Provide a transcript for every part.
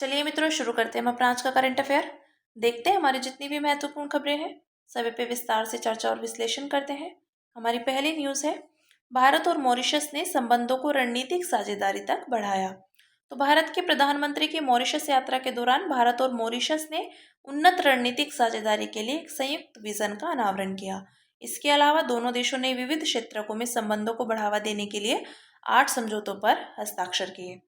चलिए मित्रों, शुरू करते हैं हम अपना आज का करंट अफेयर। देखते हैं हमारी जितनी भी महत्वपूर्ण खबरें हैं सभी पे विस्तार से चर्चा और विश्लेषण करते हैं। हमारी पहली न्यूज़ है, भारत और मॉरिशस ने संबंधों को रणनीतिक साझेदारी तक बढ़ाया। तो भारत के प्रधानमंत्री की मॉरिशस यात्रा के दौरान भारत और मॉरिशस ने उन्नत रणनीतिक साझेदारी के लिए एक संयुक्त विजन का अनावरण किया। इसके अलावा दोनों देशों ने विविध क्षेत्रों में संबंधों को बढ़ावा देने के लिए 8 समझौतों पर हस्ताक्षर किए।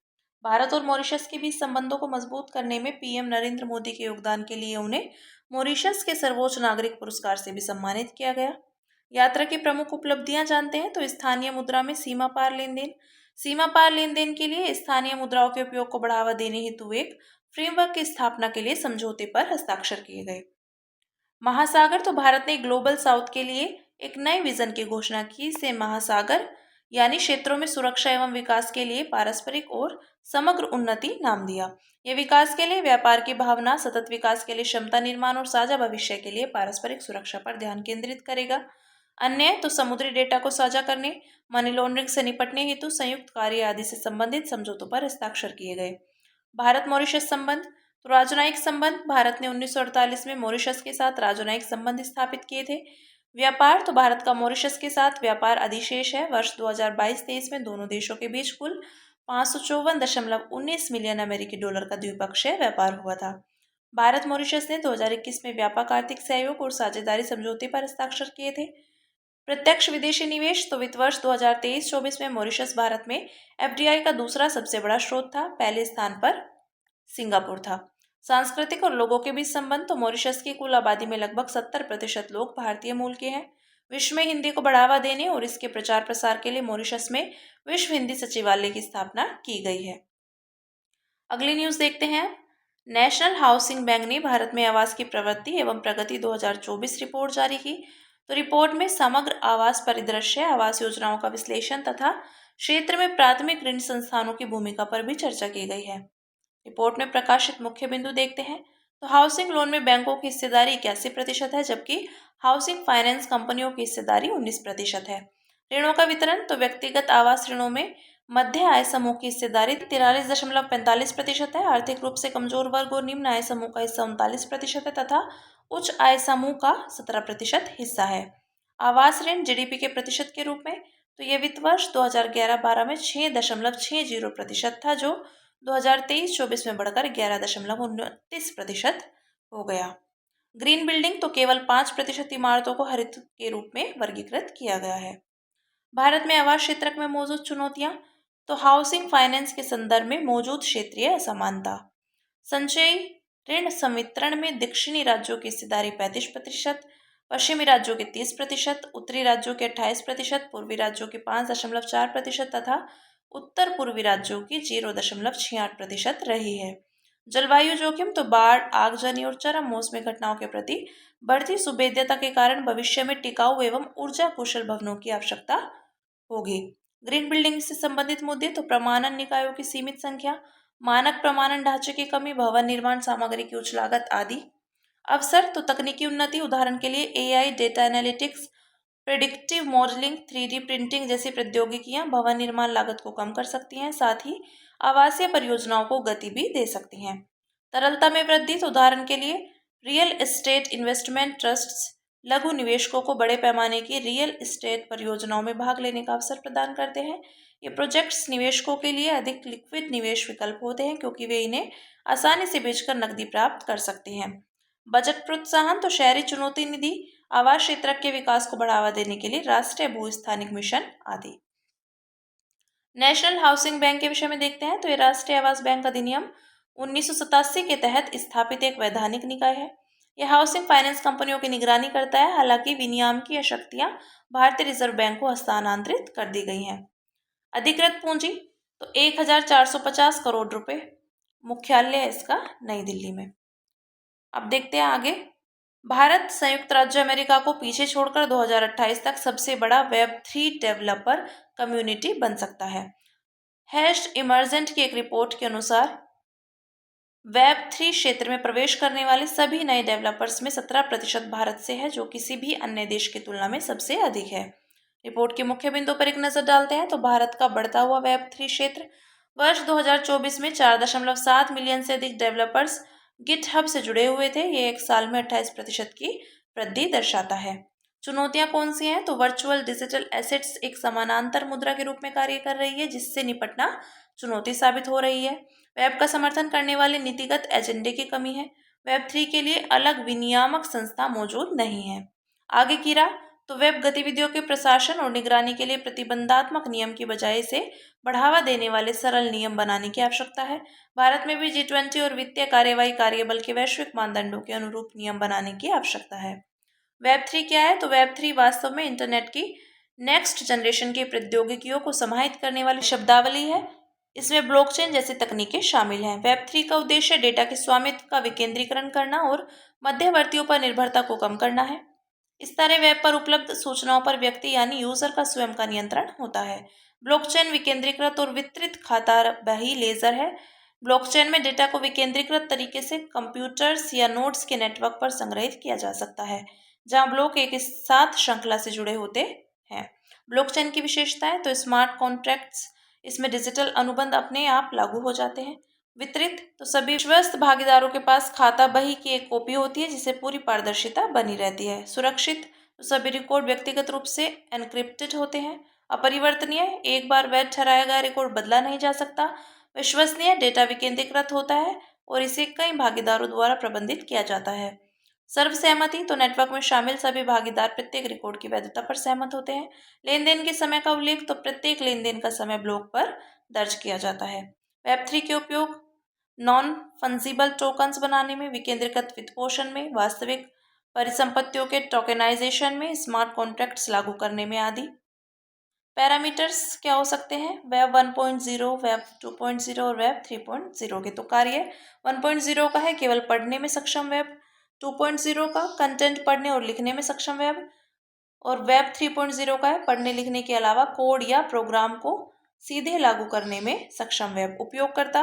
भारत और मॉरिशस के बीच संबंधों को मजबूत करने में पीएम नरेंद्र मोदी के योगदान के लिए उन्हें मॉरिशस के सर्वोच्च नागरिक पुरस्कार से भी सम्मानित किया गया। यात्रा की प्रमुख उपलब्धियां जानते हैं तो स्थानीय मुद्रा में सीमा पार लेन देन के लिए स्थानीय मुद्राओं के उपयोग को बढ़ावा देने हेतु एक फ्रेमवर्क की स्थापना के लिए समझौते पर हस्ताक्षर किए गए। महासागर, तो भारत ने ग्लोबल साउथ के लिए एक नए विजन की घोषणा की। इसे महासागर यानी क्षेत्रों में सुरक्षा एवं विकास के लिए पारस्परिक और समग्र उन्नति नाम दिया। यह विकास के लिए व्यापार की भावना, सतत विकास के लिए क्षमता निर्माण और साझा भविष्य के लिए पारस्परिक सुरक्षा पर ध्यान केंद्रित करेगा। अन्य तो समुद्री डेटा को साझा करने, मनी लॉन्ड्रिंग से निपटने हेतु संयुक्त कार्य आदि से संबंधित समझौतों पर हस्ताक्षर किए गए। भारत मॉरिशस संबंध, तो राजनयिक संबंध, भारत ने 1948 में मॉरिशस के साथ राजनयिक संबंध स्थापित किए थे। व्यापार, तो भारत का मॉरिशस के साथ व्यापार अधिशेष है। वर्ष 2022-23 में दोनों देशों के बीच कुल 554.19 मिलियन अमेरिकी डॉलर का द्विपक्षीय व्यापार हुआ था। भारत मॉरिशस ने 2021 में व्यापक आर्थिक सहयोग और साझेदारी समझौते पर हस्ताक्षर किए थे। प्रत्यक्ष विदेशी निवेश, तो वित्त वर्ष 2023-24 में मॉरिशस भारत में एफडीआई का दूसरा सबसे बड़ा स्रोत था। पहले स्थान पर सिंगापुर था। सांस्कृतिक और लोगों के बीच संबंध, तो मॉरिशस की कुल आबादी में लगभग 70% लोग भारतीय मूल के हैं। विश्व में हिंदी को बढ़ावा देने और इसके प्रचार प्रसार के लिए मॉरिशस में विश्व हिंदी सचिवालय की स्थापना की गई है। अगली न्यूज देखते हैं। नेशनल हाउसिंग बैंक ने भारत में आवास की प्रवृत्ति एवं प्रगति 2024 रिपोर्ट जारी की। तो रिपोर्ट में समग्र आवास परिदृश्य, आवास योजनाओं का विश्लेषण तथा क्षेत्र में प्राथमिक ऋण संस्थानों की भूमिका पर भी चर्चा की गई है। रिपोर्ट में प्रकाशित मुख्य बिंदु देखते हैं। तो हाउसिंग लोन में बैंकों की हिस्सेदारी 81% है, जबकि हाउसिंग फाइनेंस कंपनियों की हिस्सेदारी 19% है। ऋणों का वितरण, तो व्यक्तिगत आवास ऋणों में मध्य आय समूह की हिस्सेदारी 43.45% है। आर्थिक रूप से कमजोर वर्ग और निम्न आय समूह का हिस्सा 39% है तथा उच्च आय समूह का 17% हिस्सा है। आवास ऋण जीडीपी के प्रतिशत के रूप में, तो यह वित्त वर्ष 2011-12 में 6.60% था, जो 2023-24 में बढ़कर 11.29% हो गया। ग्रीन बिल्डिंग, तो केवल 5% इमारतों को हरित के रूप में वर्गीकृत किया गया है। भारत में आवास क्षेत्र में मौजूद चुनौतियां, तो हाउसिंग फाइनेंस के संदर्भ में मौजूद क्षेत्रीय असमानता, संचयी ऋण संवितरण में दक्षिणी राज्यों की हिस्सेदारी 35%, पश्चिमी राज्यों के 30%, उत्तरी राज्यों के 28%, पूर्वी राज्यों के 5.4% तथा उत्तर पूर्वी राज्यों की 0.68% रही है। जलवायु जोखिम, तो बाढ़, आगजनी और चरम मौसमी घटनाओं के प्रति बढ़ती सुभेद्यता के कारण भविष्य में टिकाऊ एवं ऊर्जा कुशल भवनों की आवश्यकता होगी। ग्रीन बिल्डिंग से संबंधित मुद्दे, तो प्रमाणन निकायों की सीमित संख्या, मानक प्रमाणन ढांचे की कमी, भवन निर्माण सामग्री की उच्च लागत आदि। अवसर, तो तकनीकी उन्नति, उदाहरण के लिए AI, data analytics, predictive modelling, 3D printing जैसी प्रौद्योगिकियां भवन निर्माण लागत को कम कर सकती हैं, साथ ही आवासीय परियोजनाओं को गति भी दे सकती हैं। तरलता में वृद्धि, तो उदाहरण के लिए रियल एस्टेट इन्वेस्टमेंट ट्रस्ट्स लघु निवेशकों को बड़े पैमाने की रियल एस्टेट परियोजनाओं में भाग लेने का अवसर प्रदान करते हैं। ये प्रोजेक्ट्स निवेशकों के लिए अधिक लिक्विड निवेश विकल्प होते हैं, क्योंकि वे इन्हें आसानी से बेचकर नकदी प्राप्त कर सकते हैं। बजट प्रोत्साहन, तो शहरी चुनौती निधि, आवास क्षेत्र के विकास को बढ़ावा देने के लिए राष्ट्रीय भू-स्थानिक मिशन आदि। नेशनल हाउसिंग बैंक के विषय में देखते हैं। तो ये राष्ट्रीय आवास बैंक अधिनियम 1987 के तहत स्थापित एक वैधानिक निकाय है। यह हाउसिंग फाइनेंस कंपनियों की निगरानी करता है। हालांकि विनियामकीय शक्तियां भारतीय रिजर्व बैंक को हस्तांतरित कर दी गई हैं। अधिकृत पूंजी, तो 1450 करोड़ रुपए। मुख्यालय है इसका नई दिल्ली में। अब देखते हैं आगे। भारत संयुक्त राज्य अमेरिका को पीछे छोड़कर 2028 तक सबसे बड़ा वेब 3 डेवलपर कम्युनिटी बन सकता है। हैश्ड इमर्जेंट की एक रिपोर्ट के अनुसार वेब 3 क्षेत्र में प्रवेश करने वाले सभी नए डेवलपर्स में 17% भारत से है, जो किसी भी अन्य देश की तुलना में सबसे अधिक है। रिपोर्ट के मुख्य बिंदु पर एक नजर डालते हैं। तो भारत का बढ़ता हुआ वेब 3 क्षेत्र वर्ष 2024 में 4.7 मिलियन से अधिक डेवलपर्स गिटहब से जुड़े हुए थे। ये एक साल में 28% की वृद्धि दर्शाता है। चुनौतियां कौन सी हैं? तो वर्चुअल डिजिटल एसेट्स एक समानांतर मुद्रा के रूप में कार्य कर रही है, जिससे निपटना चुनौती साबित हो रही है। वेब का समर्थन करने वाले नीतिगत एजेंडे की कमी है। वेब 3 के लिए अलग विनियामक संस्था मौजूद नहीं है। आगे की राह, तो वेब गतिविधियों के प्रशासन और निगरानी के लिए प्रतिबंधात्मक नियम की बजाय इसे बढ़ावा देने वाले सरल नियम बनाने की आवश्यकता है। भारत में भी G20 और वित्तीय कार्यवाही कार्यबल के वैश्विक मानदंडों के अनुरूप नियम बनाने की आवश्यकता है। वेब 3 क्या है? तो वेब 3 वास्तव में इंटरनेट की नेक्स्ट जनरेशन की प्रौद्योगिकियों को समाहित करने वाली शब्दावली है। इसमें ब्लॉकचेन जैसी तकनीकें शामिल हैं। वेब 3 का उद्देश्य डेटा के स्वामित्व का विकेंद्रीकरण करना और मध्यवर्तियों पर निर्भरता को कम करना है। इस तरह वेब पर उपलब्ध सूचनाओं पर व्यक्ति यानी यूजर का स्वयं का नियंत्रण होता है। ब्लॉकचेन विकेंद्रीकृत और वितरित खाताबही लेजर है। ब्लॉकचेन में डेटा को विकेंद्रीकृत तरीके से कंप्यूटर्स या नोड्स के नेटवर्क पर संग्रहित किया जा सकता है, जहां ब्लॉक एक साथ श्रृंखला से जुड़े होते हैं। ब्लॉकचेन की विशेषताएं, तो स्मार्ट कॉन्ट्रैक्ट्स, इसमें डिजिटल अनुबंध अपने आप लागू हो जाते हैं। वितरित, तो सभी विश्वस्त भागीदारों के पास खाता बही की एक कॉपी होती है, जिससे पूरी पारदर्शिता बनी रहती है। सुरक्षित, तो सभी रिकॉर्ड व्यक्तिगत रूप से एनक्रिप्टेड होते हैं। अपरिवर्तनीय, एक बार वैध ठहराया गया रिकॉर्ड बदला नहीं जा सकता। विश्वसनीय, डेटा विकेंद्रीकृत होता है और इसे कई भागीदारों द्वारा प्रबंधित किया जाता है। सर्वसहमति, तो नेटवर्क में शामिल सभी भागीदार प्रत्येक रिकॉर्ड की वैधता पर सहमत होते हैं। लेनदेन के समय का उल्लेख, तो प्रत्येक लेनदेन का समय ब्लॉक पर दर्ज किया जाता है। वेब 3 के उपयोग नॉन फंजिबल टोकन्स बनाने में, विकेंद्रीकृत वित्तपोषण में, वास्तविक परिसंपत्तियों के टोकेनाइजेशन में, स्मार्ट कॉन्ट्रैक्ट्स लागू करने में आदि। पैरामीटर्स क्या हो सकते हैं? वेब 1.0, वेब 2.0 और वेब 3.0 के। तो कार्य 1.0 का है केवल पढ़ने में सक्षम वेब, 2.0 का कंटेंट पढ़ने और लिखने में सक्षम वेब, और वेब 3.0 का है पढ़ने लिखने के अलावा कोड या प्रोग्राम को सीधे लागू करने में सक्षम वेब। उपयोगकर्ता,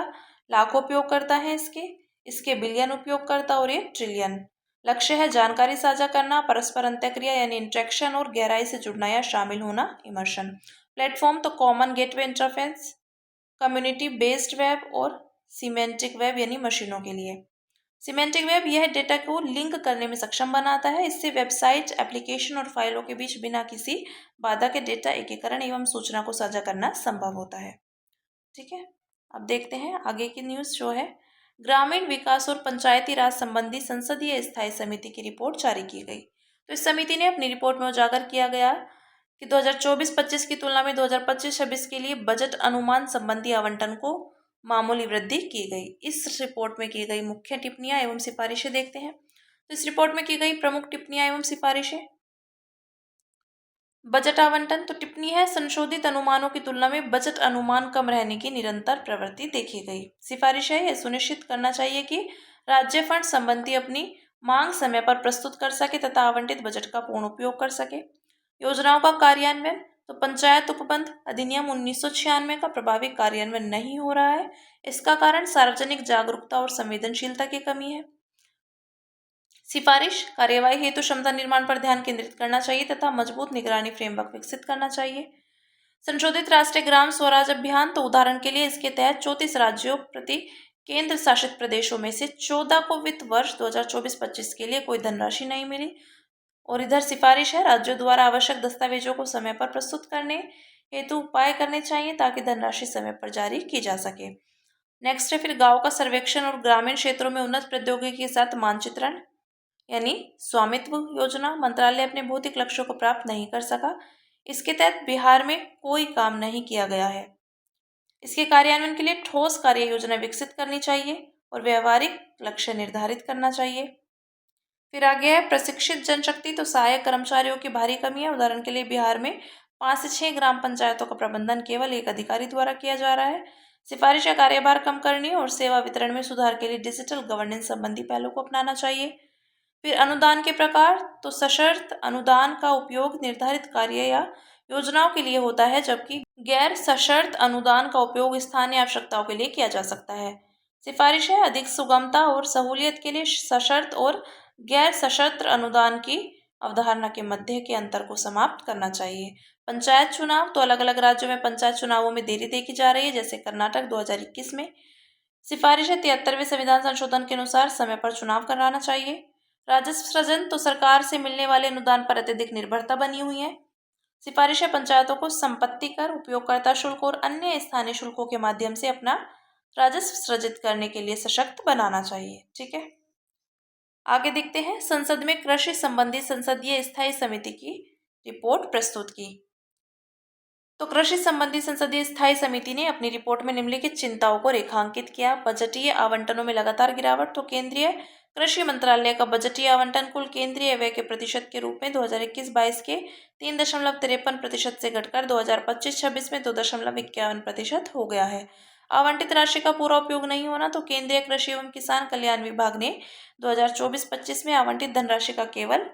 लाखों उपयोगकर्ता हैं इसके बिलियन उपयोगकर्ता और 1 ट्रिलियन। लक्ष्य है जानकारी साझा करना, परस्पर अंतःक्रिया यानी इंटरेक्शन और गहराई से जुड़ना या शामिल होना, इमर्शन। प्लेटफॉर्म, तो common gateway interface, community based web और सिमेंटिक वेब यानी मशीनों के लिए। सिमेंटिक वेब यह डेटा को लिंक करने में सक्षम बनाता है। इससे वेबसाइट, एप्लीकेशन और फाइलों के बीच बिना किसी बाधा के डेटा एकीकरण एवं सूचना को साझा करना संभव होता है। ठीक है, अब देखते हैं आगे की न्यूज़ जो है। ग्रामीण विकास और पंचायती राज संबंधी संसदीय स्थायी समिति की रिपोर्ट जारी की गई। तो इस समिति ने अपनी रिपोर्ट में उजागर किया गया कि 2024-25 की तुलना में 2025-26 के लिए बजट अनुमान संबंधी आवंटन को मामूली वृद्धि की गई। इस रिपोर्ट में की गई मुख्य टिप्पणियां एवं सिफारिशें देखते हैं। तो इस रिपोर्ट में की गई प्रमुख टिप्पणियां एवं सिफारिशें। बजट आवंटन, तो टिप्पणी है संशोधित अनुमानों की तुलना में बजट अनुमान कम रहने की निरंतर प्रवृत्ति देखी गई। सिफारिश है यह सुनिश्चित करना चाहिए कि राज्य फंड संबंधी अपनी मांग समय पर प्रस्तुत कर सके तथा आवंटित बजट का पूर्ण उपयोग कर सके। योजनाओं का कार्यान्वयन, तो पंचायत उपबंध अधिनियम 1996 का प्रभावी कार्यान्वयन नहीं हो रहा है। इसका कारण सार्वजनिक जागरूकता और संवेदनशीलता की कमी है। सिफारिश, कार्यवाही हेतु क्षमता निर्माण पर ध्यान केंद्रित करना चाहिए तथा मजबूत निगरानी फ्रेमवर्क विकसित करना चाहिए। संशोधित राष्ट्रीय ग्राम स्वराज अभियान, तो उदाहरण के लिए इसके तहत 34 राज्यों प्रति केंद्र शासित प्रदेशों में से 14 को वित्त वर्ष 2024-25 के लिए कोई धनराशि नहीं मिली। और इधर सिफारिश है राज्यों द्वारा आवश्यक दस्तावेजों को समय पर प्रस्तुत करने हेतु उपाय करने चाहिए ताकि धनराशि समय पर जारी की जा सके। नेक्स्ट है फिर गांव का सर्वेक्षण और ग्रामीण क्षेत्रों में उन्नत प्रौद्योगिकी के साथ मानचित्रण यानी स्वामित्व योजना। मंत्रालय अपने भौतिक लक्ष्यों को प्राप्त नहीं कर सका। इसके तहत बिहार में कोई काम नहीं किया गया है। इसके कार्यान्वयन के लिए ठोस कार्य योजना विकसित करनी चाहिए और व्यवहारिक लक्ष्य निर्धारित करना चाहिए। फिर आगे है प्रशिक्षित जनशक्ति, तो सहायक कर्मचारियों की भारी कमी है। उदाहरण के लिए बिहार में 5 से 6 ग्राम पंचायतों का प्रबंधन केवल एक अधिकारी द्वारा किया जा रहा है। सिफारिश या कार्यभार कम करनी और सेवा वितरण में सुधार के लिए डिजिटल गवर्नेंस संबंधी पहलों को अपनाना चाहिए। फिर अनुदान के प्रकार, तो सशर्त अनुदान का उपयोग निर्धारित कार्य या योजनाओं के लिए होता है, जबकि गैर सशर्त अनुदान का उपयोग स्थानीय आवश्यकताओं के लिए किया जा सकता है। सिफारिश है अधिक सुगमता और सहूलियत के लिए सशर्त और गैर सशर्त अनुदान की अवधारणा के मध्य के अंतर को समाप्त करना चाहिए। पंचायत चुनाव, तो अलग अलग राज्यों में पंचायत चुनावों में देरी देखी जा रही है, जैसे कर्नाटक 2021 में। सिफारिश है 73वें संविधान संशोधन के अनुसार समय पर चुनाव कराना चाहिए। राजस्व सृजन, तो सरकार से मिलने वाले अनुदान पर अत्यधिक निर्भरता बनी हुई है। सिफारिश है पंचायतों को संपत्ति कर, उपयोगकर्ता शुल्क और अन्य स्थानीय शुल्कों के माध्यम से अपना राजस्व सृजित करने के लिए सशक्त बनाना चाहिए। ठीक है, आगे देखते हैं। संसद में कृषि संबंधी संसदीय स्थायी समिति की रिपोर्ट प्रस्तुत की। तो कृषि संबंधी संसदीय स्थायी समिति ने अपनी रिपोर्ट में निम्नलिखित चिंताओं को रेखांकित किया। बजटीय आवंटनों में लगातार गिरावट, तो केंद्रीय कृषि मंत्रालय का बजटीय आवंटन कुल केंद्रीय व्यय के प्रतिशत के रूप में 2021-22 के 3.53% से घटकर 2025-26 में 2.51% हो गया है। आवंटित राशि का पूरा उपयोग नहीं होना, तो केंद्रीय कृषि एवं किसान कल्याण विभाग ने 2024-25 में आवंटित धनराशि का केवल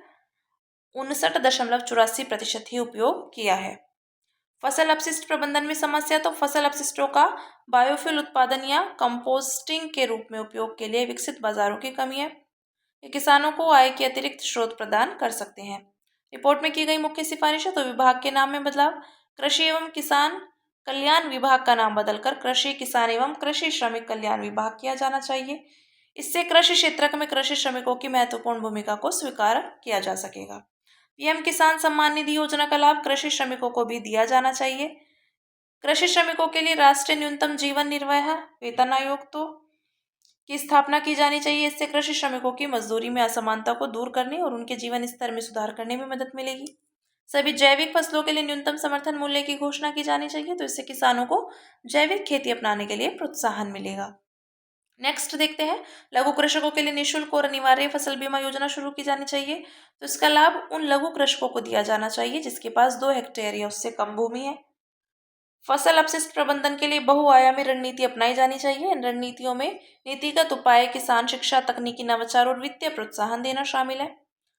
59.84% ही उपयोग किया है। फसल अपशिष्ट प्रबंधन में समस्या, तो फसल अपशिष्टों का बायोफ्यूल उत्पादन या कंपोस्टिंग के रूप में उपयोग के लिए विकसित बाजारों की कमी है। ये किसानों को आय के अतिरिक्त स्रोत प्रदान कर सकते हैं। रिपोर्ट में की गई मुख्य सिफारिशें, तो विभाग के नाम में बदलाव, कृषि एवं किसान कल्याण विभाग का नाम बदलकर कृषि किसान एवं कृषि श्रमिक कल्याण विभाग किया जाना चाहिए। इससे कृषि क्षेत्र में कृषि श्रमिकों की महत्वपूर्ण भूमिका को स्वीकार किया जा सकेगा। पीएम किसान सम्मान निधि योजना का लाभ कृषि श्रमिकों को भी दिया जाना चाहिए। कृषि श्रमिकों के लिए राष्ट्रीय न्यूनतम जीवन निर्वाह वेतन आयोग की स्थापना की जानी चाहिए। इससे कृषि श्रमिकों की मजदूरी में असमानता को दूर करने और उनके जीवन स्तर में सुधार करने में मदद मिलेगी। सभी जैविक फसलों के लिए न्यूनतम समर्थन मूल्य की घोषणा की जानी चाहिए, तो इससे किसानों को जैविक खेती अपनाने के लिए प्रोत्साहन मिलेगा। नेक्स्ट देखते हैं, लघु कृषकों के लिए निःशुल्क और अनिवार्य फसल बीमा योजना शुरू की जानी चाहिए। तो इसका लाभ उन लघु कृषकों को दिया जाना चाहिए जिसके पास 2 हेक्टेयर या उससे कम भूमि है। फसल अपशिष्ट प्रबंधन के लिए बहुआयामी रणनीति अपनाई जानी चाहिए। इन रणनीतियों में नीतिगत उपाय, किसान शिक्षा, तकनीकी नवाचार और वित्तीय प्रोत्साहन देना शामिल है।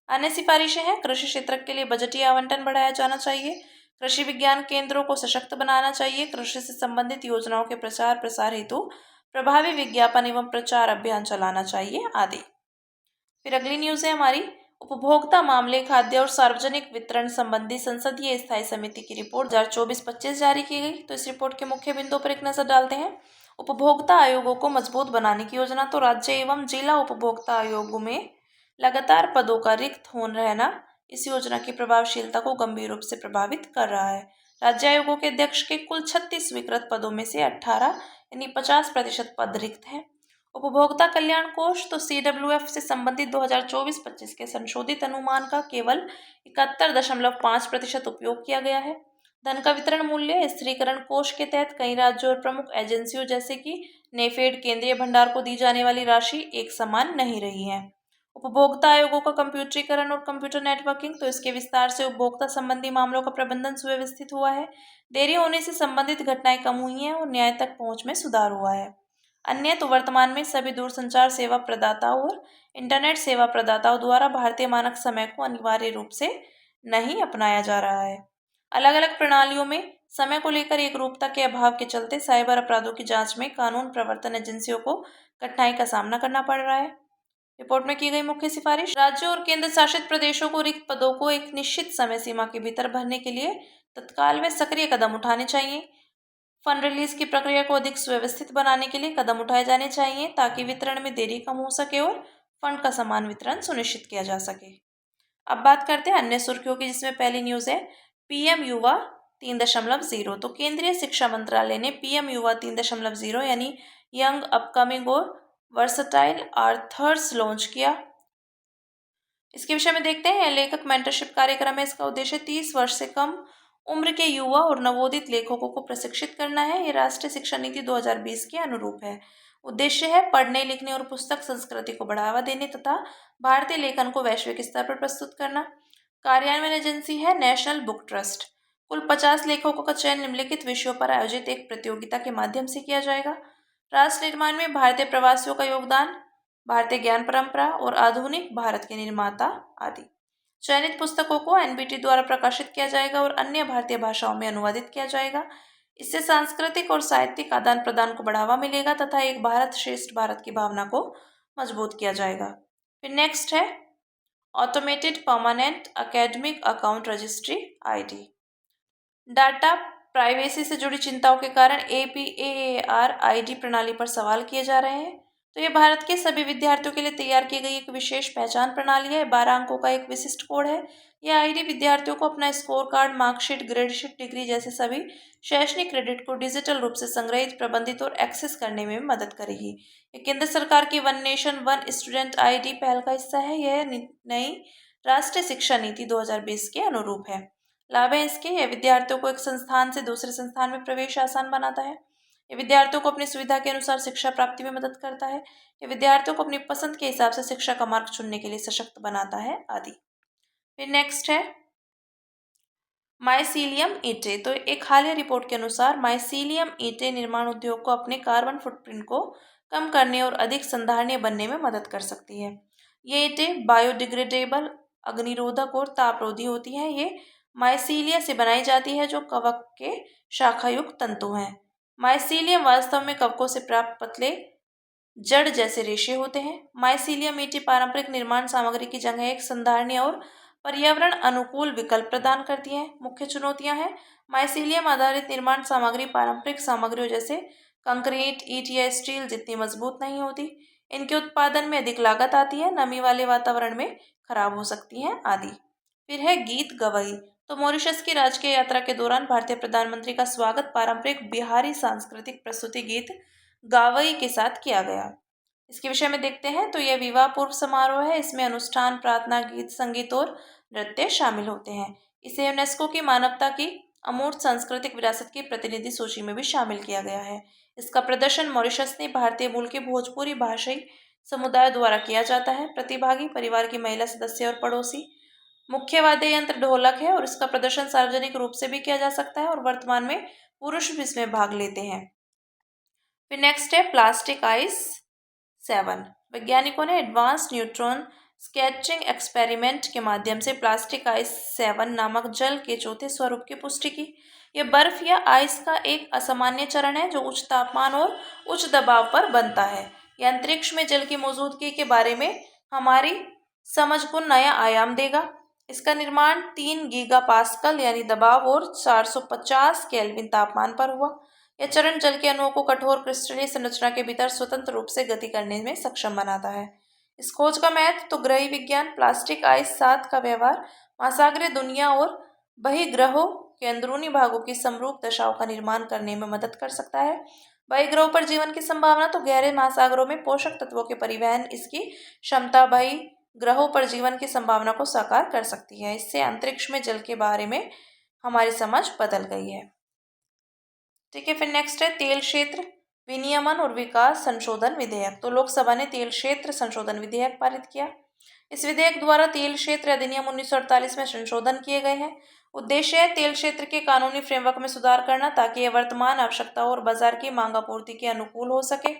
अन्य सिफारिशें हैं, कृषि क्षेत्र के लिए बजटीय आवंटन बढ़ाया जाना चाहिए, कृषि विज्ञान केंद्रों को सशक्त बनाना चाहिए, कृषि से संबंधित योजनाओं के प्रचार प्रसार हेतु प्रभावी विज्ञापन एवं प्रचार अभियान चलाना चाहिए आदि। फिर अगली न्यूज है हमारी, उपभोक्ता मामले, खाद्य और सार्वजनिक वितरण संबंधी संसदीय स्थायी समिति की रिपोर्ट 2024-25 जारी की गई। तो इस रिपोर्ट के मुख्य बिंदुओं पर एक नजर डालते हैं। उपभोक्ता आयोगों को मजबूत बनाने की योजना, तो राज्य एवं जिला उपभोक्ता आयोगों में लगातार पदों का रिक्त हो रहना इस योजना की प्रभावशीलता को गंभीर रूप से प्रभावित कर रहा है। राज्य आयोगों के अध्यक्ष के कुल 36 स्वीकृत पदों में से 18 यानी 50% पद रिक्त हैं। उपभोक्ता कल्याण कोष, तो CWF से संबंधित 2024-25 के संशोधित अनुमान का केवल 71.5% उपयोग किया गया है। धन का वितरण मूल्य, स्थिरीकरण कोष के तहत कई राज्यों और प्रमुख एजेंसियों जैसे कि नेफेड, केंद्रीय भंडार को दी जाने वाली राशि एक समान नहीं रही है। उपभोक्ता आयोगों का कंप्यूटरीकरण और कंप्यूटर नेटवर्किंग, तो इसके विस्तार से उपभोक्ता संबंधी मामलों का प्रबंधन सुव्यवस्थित हुआ है। देरी होने से संबंधित घटनाएं कम हुई हैं और न्याय तक पहुंच में सुधार हुआ है। अन्य, तो वर्तमान में सभी दूरसंचार सेवा प्रदाताओं और इंटरनेट सेवा प्रदाताओं द्वारा भारतीय मानक समय को अनिवार्य रूप से नहीं अपनाया जा रहा है। अलग अलग प्रणालियों में समय को लेकर एक रूपता के अभाव के चलते साइबर अपराधों की जांच में कानून प्रवर्तन एजेंसियों को कठिनाई का सामना करना पड़ रहा है। रिपोर्ट में की गई मुख्य सिफारिश, राज्यों और केंद्र शासित प्रदेशों को रिक्त पदों को एक निश्चित समय सीमा के भीतर भरने के लिए तत्काल व सक्रिय कदम उठाने चाहिए। फंड रिलीज की प्रक्रिया को अधिक सुव्यवस्थित बनाने के लिए कदम उठाए जाने चाहिए ताकि वितरण में देरी कम हो सके और फंड का समान वितरण सुनिश्चित किया जा सके। अब बात करते हैं अन्य सुर्खियों की, जिसमें पहली न्यूज है पीएम युवा 3.0। तो केंद्रीय शिक्षा मंत्रालय ने पीएम युवा 3.0 यानी यंग, अपकमिंग और वर्सटाइल आर्थर्स लॉन्च किया। इसके विषय में देखते हैं। लेखक मेंटरशिप कार्यक्रम है। इसका उद्देश्य 30 वर्ष से कम उम्र के युवा और नवोदित लेखकों को प्रशिक्षित करना है। ये राष्ट्रीय शिक्षा नीति 2020 के अनुरूप है। उद्देश्य है पढ़ने, लिखने और पुस्तक संस्कृति को बढ़ावा देने तथा भारतीय लेखन को वैश्विक स्तर पर प्रस्तुत करना। कार्यान्वयन एजेंसी है नेशनल बुक ट्रस्ट। कुल 50 लेखकों का चयन निम्नलिखित विषयों पर आयोजित एक प्रतियोगिता के माध्यम से किया जाएगा। राष्ट्र निर्माण में भारतीय प्रवासियों का योगदान, भारतीय ज्ञान परंपरा और आधुनिक भारत के निर्माता आदि। चयनित पुस्तकों को एनबीटी द्वारा प्रकाशित किया जाएगा और अन्य भारतीय भाषाओं में अनुवादित किया जाएगा। इससे सांस्कृतिक और साहित्यिक आदान प्रदान को बढ़ावा मिलेगा तथा एक भारत श्रेष्ठ भारत की भावना को मजबूत किया जाएगा। फिर नेक्स्ट है automated permanent academic account registry ID. Data privacy से जुड़ी चिंताओं के कारण APAAR-ID प्रणाली पर सवाल किए जा रहे हैं। तो ये भारत के सभी विद्यार्थियों के लिए तैयार की गई एक विशेष पहचान प्रणाली है। 12 अंकों का एक विशिष्ट कोड है। यह आईडी विद्यार्थियों को अपना स्कोर कार्ड, मार्कशीट, ग्रेडशीट, डिग्री जैसे सभी शैक्षणिक क्रेडिट को डिजिटल रूप से संग्रहित, प्रबंधित और एक्सेस करने में मदद करेगी। ये केंद्र सरकार की one nation one student ID पहल का हिस्सा है। यह नई राष्ट्रीय शिक्षा नीति 2020 के अनुरूप है। लाभ है इसके, यह विद्यार्थियों को एक संस्थान से दूसरे संस्थान में प्रवेश आसान बनाता है। ये विद्यार्थियों को अपनी सुविधा के अनुसार शिक्षा प्राप्ति में मदद करता है। ये विद्यार्थियों को अपनी पसंद के हिसाब से शिक्षा का मार्ग चुनने के लिए सशक्त बनाता है आदि। फिर नेक्स्ट है माइसीलियम ईंटें। तो एक हालिया रिपोर्ट के अनुसार माइसीलियम ईंटें निर्माण उद्योग को अपने कार्बन फुटप्रिंट को कम करने और अधिक संधारणीय बनने में मदद कर सकती है। ये ईंटें बायोडिग्रेडेबल, अग्निरोधक और तापरोधी होती हैं। ये माइसीलिया से बनाई जाती है जो कवक के शाखायुक्त तंतु हैं। माइसीलियम वास्तव में कवकों से प्राप्त पतले जड़ जैसे रेशे होते हैं। माइसीलियम ईंटें पारंपरिक निर्माण सामग्री की जगह एक संधारणीय और पर्यावरण अनुकूल विकल्प प्रदान करती हैं। मुख्य चुनौतियां हैं, माइसीलियम आधारित निर्माण सामग्री पारंपरिक सामग्रियों जैसे कंक्रीट, ईंट या स्टील जितनी मजबूत नहीं होती। इनके उत्पादन में अधिक लागत आती है, नमी वाले वातावरण में खराब हो सकती हैं आदि। फिर है गीत गवई। तो मॉरिशस की राजकीय यात्रा के दौरान भारतीय प्रधानमंत्री का स्वागत पारंपरिक बिहारी सांस्कृतिक प्रस्तुति गीत गावई के साथ किया गया। इसके विषय में देखते हैं तो यह विवाह पूर्व समारोह है। इसमें अनुष्ठान, प्रार्थना, गीत, संगीत और नृत्य शामिल होते हैं। इसे यूनेस्को की मानवता की अमूर्त सांस्कृतिक विरासत की प्रतिनिधि सूची में भी शामिल किया गया है। इसका प्रदर्शन मॉरिशस ने भारतीय मूल के भोजपुरी भाषाई समुदाय द्वारा किया जाता है। प्रतिभागी परिवार की महिला सदस्य और पड़ोसी। मुख्य वाद्य यंत्र ढोलक है और इसका प्रदर्शन सार्वजनिक रूप से भी किया जा सकता है और वर्तमान में पुरुष भी इसमें भाग लेते हैं। फिर नेक्स्ट है प्लास्टिक आइस 7। वैज्ञानिकों ने एडवांस न्यूट्रॉन स्केचिंग एक्सपेरिमेंट के माध्यम से प्लास्टिक आइस 7 नामक जल के चौथे स्वरूप की पुष्टि की। यह बर्फ या आइस का एक असामान्य चरण है जो उच्च तापमान और उच्च दबाव पर बनता है। यह अंतरिक्ष में जल की मौजूदगी के बारे में हमारी समझ को नया आयाम देगा। इसका निर्माण 3 गीगापास्कल यानी दबाव और 450 केल्विन तापमान पर हुआ। यह चरण जल के अणुओं को कठोर क्रिस्टलीय संरचना के भीतर स्वतंत्र रूप से गति करने में सक्षम बनाता है। इस खोज का महत्व तो ग्रही विज्ञान, प्लास्टिक आइस 7 का व्यवहार महासागरीय दुनिया और बहिर्ग्रहों के अंदरूनी भागों की समरूप दशाओं का निर्माण करने में मदद कर सकता है। बहिर्ग्रहों पर जीवन की संभावना तो गहरे महासागरों में पोषक तत्वों के परिवहन इसकी क्षमता बहिर्ग्रहों पर जीवन की संभावना को साकार कर सकती है। इससे अंतरिक्ष में जल के बारे में हमारी समझ बदल गई है। ठीक है, फिर नेक्स्ट है तेल क्षेत्र विनियमन और विकास संशोधन विधेयक। तो लोकसभा ने तेल क्षेत्र संशोधन विधेयक पारित किया। इस विधेयक द्वारा तेल क्षेत्र अधिनियम 1948 में संशोधन किए गए हैं। उद्देश्य है तेल क्षेत्र के कानूनी फ्रेमवर्क में सुधार करना ताकि यह वर्तमान आवश्यकताओं और बाजार की मांग आपूर्ति के अनुकूल हो सके।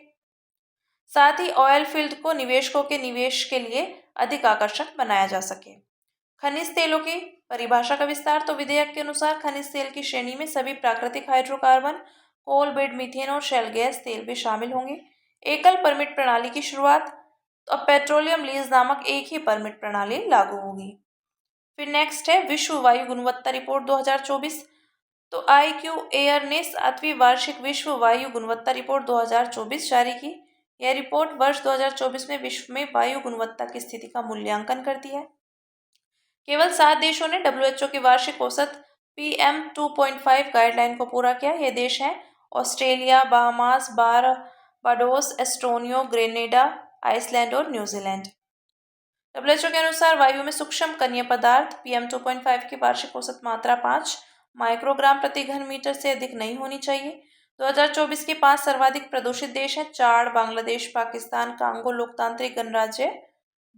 साथ ही ऑयल फील्ड को निवेशकों के निवेश के लिए अधिक आकर्षक बनाया जा सके। खनिज तेलों की परिभाषा का विस्तार। तो विधेयक के अनुसार खनिज तेल की श्रेणी में सभी प्राकृतिक हाइड्रोकार्बन, कोल बेड मीथेन और शेल गैस तेल भी शामिल होंगे। एकल परमिट प्रणाली की शुरुआत। तो अब पेट्रोलियम लीज नामक एक ही परमिट प्रणाली लागू होगी। फिर नेक्स्ट है विश्व वायु गुणवत्ता रिपोर्ट 2024। तो IQAir ने 7वीं वार्षिक विश्व वायु गुणवत्ता रिपोर्ट 2024 जारी की। यह रिपोर्ट वर्ष 2024 में विश्व में वायु गुणवत्ता की स्थिति का मूल्यांकन करती है। केवल 7 देशों ने WHO की वार्षिक औसत PM 2.5 गाइडलाइन को पूरा किया। ये देश हैं Australia, Bahamas, Barbados, Estonia, Grenada, Iceland और न्यूजीलैंड। WHO के अनुसार वायु में सूक्ष्म कणीय पदार्थ PM 2.5 की वार्षिक औसत मात्रा 5 माइक्रोग्राम प्रति घन मीटर से अधिक नहीं होनी चाहिए। 2024 के 5 सर्वाधिक प्रदूषित देश हैं चाड, बांग्लादेश, पाकिस्तान, कांगो लोकतांत्रिक गणराज्य,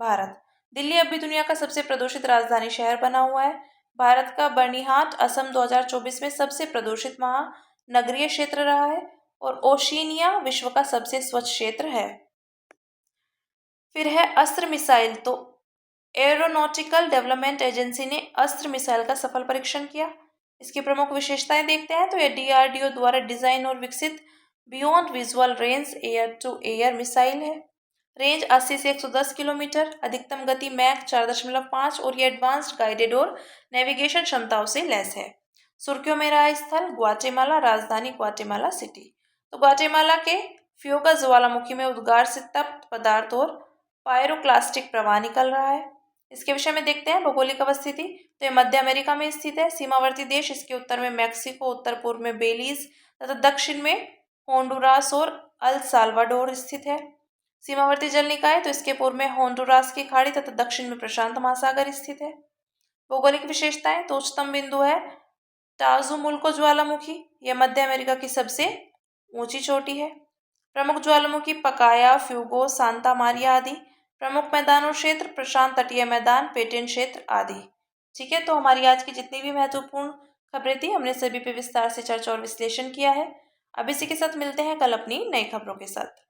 भारत। दिल्ली अब भी दुनिया का सबसे प्रदूषित राजधानी शहर बना हुआ है। भारत का बर्निहाट असम 2024 में सबसे प्रदूषित महानगरीय क्षेत्र रहा है और ओशिनिया विश्व का सबसे स्वच्छ क्षेत्र है। फिर है अस्त्र मिसाइल। तो एरोनॉटिकल डेवलपमेंट एजेंसी ने अस्त्र मिसाइल का सफल परीक्षण किया। इसकी प्रमुख विशेषताएं देखते हैं तो यह DRDO द्वारा डिजाइन और विकसित beyond visual range air to air missile है। रेंज 80 से 110 किलोमीटर, अधिकतम गति मैक 4.5 और ये एडवांस्ड गाइडेड और नेविगेशन क्षमताओं से लैस है। सुर्खियों में रहा स्थल ग्वाटेमाला, राजधानी ग्वाटेमाला सिटी। तो ग्वाटेमाला के फ्यूगा ज्वालामुखी में उद्गार से तप्त पदार्थ और पायरोक्लास्टिक प्रवाह निकल रहा है। इसके विषय में देखते हैं भौगोलिक अवस्थिति। तो ये मध्य अमेरिका में स्थित है। सीमावर्ती देश इसके उत्तर में मैक्सिको, उत्तर पूर्व में बेलीज तथा दक्षिण में होंडुरास और अल साल्वाडोर स्थित है। सीमावर्ती जल निकाय तो इसके पूर्व में होंडुरास की खाड़ी तथा दक्षिण में प्रशांत महासागर स्थित है। भौगोलिक विशेषताएं तो उच्चतम बिंदु है टाजुमुल्को ज्वालामुखी, यह मध्य अमेरिका की सबसे ऊंची चोटी है। प्रमुख ज्वालामुखी पकाया, फ्यूगो, सांता मारिया आदि। प्रमुख मैदान और क्षेत्र प्रशांत तटीय मैदान, पेटेन क्षेत्र आदि। ठीक है, तो हमारी आज की जितनी भी महत्वपूर्ण खबरें थी हमने सभी पे विस्तार से चर्चा और विश्लेषण किया है। अब इसी के साथ मिलते हैं कल अपनी नई खबरों के साथ।